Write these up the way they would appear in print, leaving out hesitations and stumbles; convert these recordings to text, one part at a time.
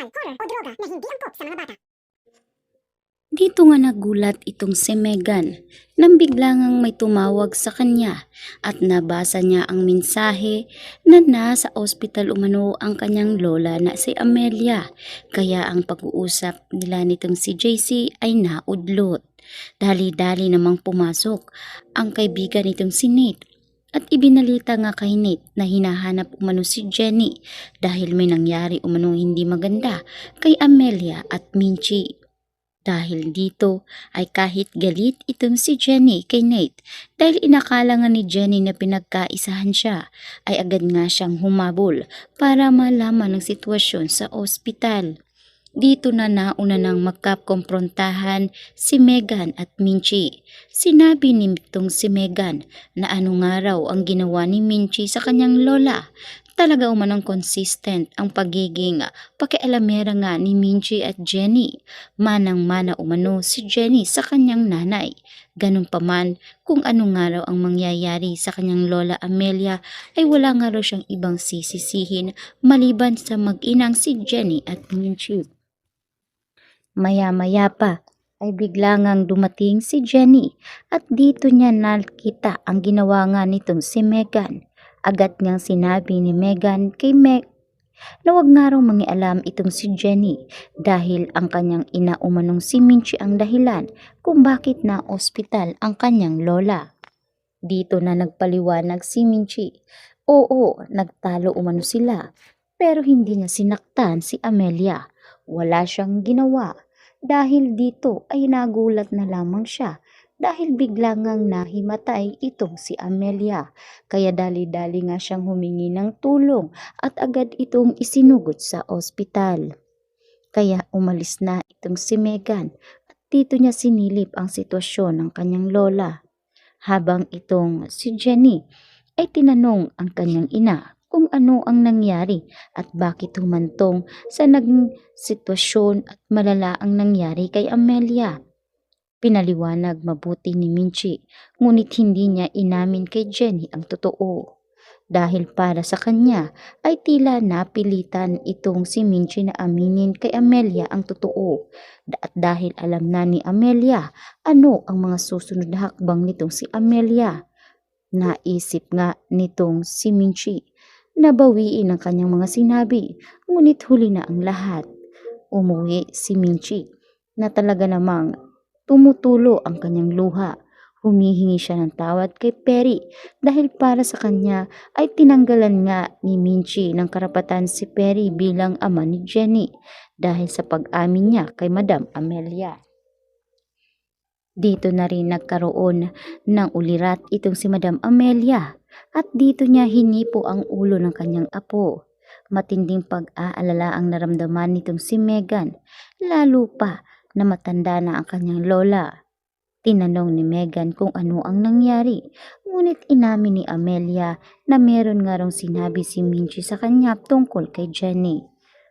horror o droga na hindi angkop sa mga bata. Dito nga nagulat itong si Megan nang bigla ngang may tumawag sa kanya at nabasa niya ang mensahe na nasa ospital umano ang kanyang lola na si Amelia. Kaya ang pag-uusap nila nitong si JC ay naudlot. Dali-dali namang pumasok ang kaibigan nitong si Nate at ibinalita nga kay Nate na hinahanap umano si Jenny dahil may nangyari umano hindi maganda kay Amelia at Minchie. Dahil dito ay kahit galit itong si Jenny kay Nate dahil inakala nga ni Jenny na pinagkaisahan siya ay agad nga siyang humabol para malaman ang sitwasyon sa ospital. Dito na nauna nang magkakomprontahan si Megan at Minchie. Sinabi nitong si Megan na ano nga raw ang ginawa ni Minchie sa kanyang lola. Talaga umanong consistent ang pagiging pakialamera nga ni Minchie at Jenny. Manang-mana umano si Jenny sa kanyang nanay. Ganun pa man kung ano nga raw ang mangyayari sa kanyang lola Amelia ay wala nga raw siyang ibang sisisihin maliban sa mag-inang si Jenny at Minchie. Maya-maya pa ay bigla ngang dumating si Jenny at dito niya nakita ang ginawa nga nitong si Megan. Agad niyang sinabi ni Megan kay Meg na wag nga raw mangialam itong si Jenny dahil ang kanyang ina umanong si Minchie ang dahilan kung bakit na ospital ang kanyang lola. Dito na nagpaliwanag si Minchie. Oo, nagtalo umano sila pero hindi niya sinaktan si Amelia. Wala siyang ginawa dahil dito ay nagulat na lamang siya dahil bigla ngang nahimatay itong si Amelia. Kaya dali-dali nga siyang humingi ng tulong at agad itong isinugod sa ospital. Kaya umalis na itong si Megan at dito niya sinilip ang sitwasyon ng kanyang lola. Habang itong si Jenny ay tinanong ang kanyang ina kung ano ang nangyari at bakit humantong sa naging sitwasyon at malala ang nangyari kay Amelia. Pinaliwanag mabuti ni Minchie, ngunit hindi niya inamin kay Jenny ang totoo. Dahil para sa kanya ay tila napilitan itong si Minchie na aminin kay Amelia ang totoo. At dahil alam na ni Amelia ano ang mga susunod na hakbang nitong si Amelia. Naisip nga nitong si Minchie na bawiin ang kanyang mga sinabi, ngunit huli na ang lahat. Umuwi si Minchie na talaga namang tumutulo ang kanyang luha. Humihingi siya ng tawad kay Perry dahil para sa kanya ay tinanggalan nga ni Minchie ng karapatan si Perry bilang ama ni Jenny dahil sa pag-amin niya kay Madam Amelia. Dito na rin nagkaroon ng ulirat itong si Madam Amelia at dito niya hinipo ang ulo ng kanyang apo. Matinding pag-aalala ang naramdaman nitong si Megan, lalo pa na matanda na ang kanyang lola. Tinanong ni Megan kung ano ang nangyari, ngunit inamin ni Amelia na meron nga raw sinabi si Minchie sa kanya tungkol kay Jenny.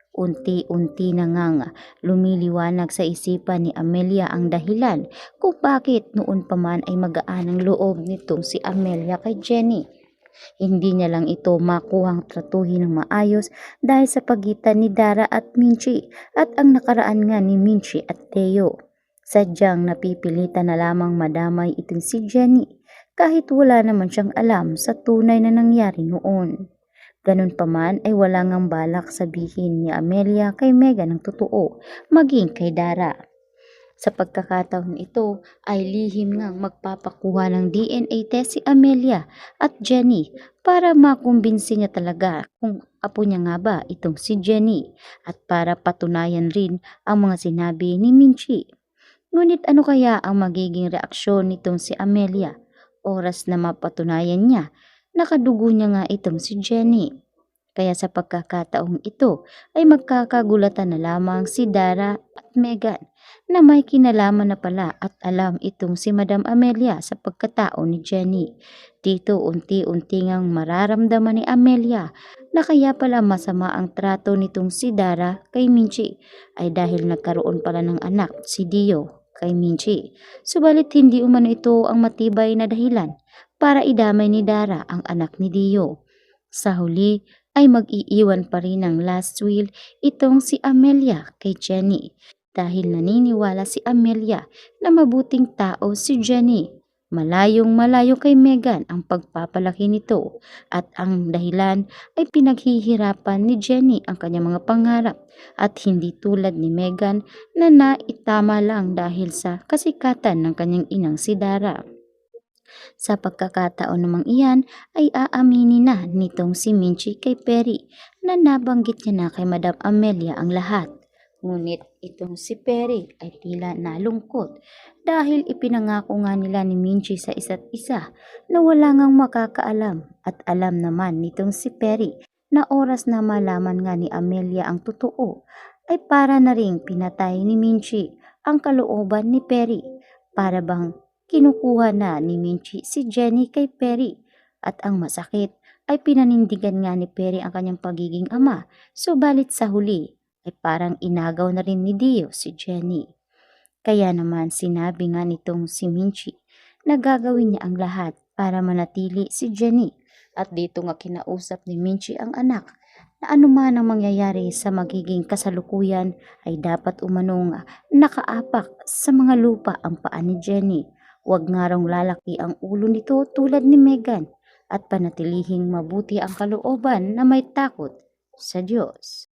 Unti-unti na ngang lumiliwanag sa isipan ni Amelia ang dahilan kung bakit noon pa man ay magaan ang loob nitong si Amelia kay Jenny. Hindi niya lang ito makuhang tratuhin ng maayos dahil sa pagitan ni Dara at Minchie at ang nakaraan nga ni Minchie at Theo. Sadyang napipilitan na lamang madamay itong si Jenny kahit wala naman siyang alam sa tunay na nangyari noon. Ganun pa man ay wala ngang balak sabihin ni Amelia kay Megan ang totoo, maging kay Dara. Sa pagkakataon ito ay lihim ngang magpapakuha ng DNA test si Amelia at Jenny para makumbinsi niya talaga kung apo niya nga ba itong si Jenny at para patunayan rin ang mga sinabi ni Minchie. Ngunit ano kaya ang magiging reaksyon nitong si Amelia? Oras na mapatunayan niya, nakadugo niya nga itong si Jenny. Kaya sa pagkakataong ito ay magkakagulatan na lamang si Dara at Megan na may kinalaman na pala at alam itong si Madam Amelia sa pagkatao ni Jenny. Dito unti-unti ngang mararamdaman ni Amelia na kaya pala masama ang trato nitong si Dara kay Minchie ay dahil nagkaroon pala ng anak si Dio kay Minchie. Subalit hindi umano ito ang matibay na dahilan para idamay ni Dara ang anak ni Dio. Sa huli ay mag-iiwan pa rin ng last will itong si Amelia kay Jenny dahil naniniwala si Amelia na mabuting tao si Jenny. Malayong malayo kay Megan ang pagpapalaki nito at ang dahilan ay pinaghihirapan ni Jenny ang kanyang mga pangarap at hindi tulad ni Megan na naitama lang dahil sa kasikatan ng kanyang inang si Dara. Sa pagkakataon namang iyan ay aaminin na nitong si Minchi kay Perry na nabanggit niya na kay Madam Amelia ang lahat. Ngunit itong si Perry ay tila nalungkot dahil ipinangako nga nila ni Minchi sa isa't isa na wala ngang makakaalam at alam naman nitong si Perry na oras na malaman nga ni Amelia ang totoo ay para na ring pinatay ni Minchi ang kalooban ni Perry para bang kinukuha na ni Minchi si Jenny kay Perry at ang masakit ay pinanindigan nga ni Perry ang kanyang pagiging ama subalit sa huli ay parang inagaw na rin ni Dio si Jenny. Kaya naman sinabi nga nitong si Minchi na gagawin niya ang lahat para manatili si Jenny at dito nga kinausap ni Minchi ang anak na anuman ang mangyayari sa magiging kasalukuyan ay dapat umanong nakaapak sa mga lupa ang paa ni Jenny. Huwag nga raw lalaki ang ulo nito tulad ni Megan at panatilihing mabuti ang kalooban na may takot sa Diyos.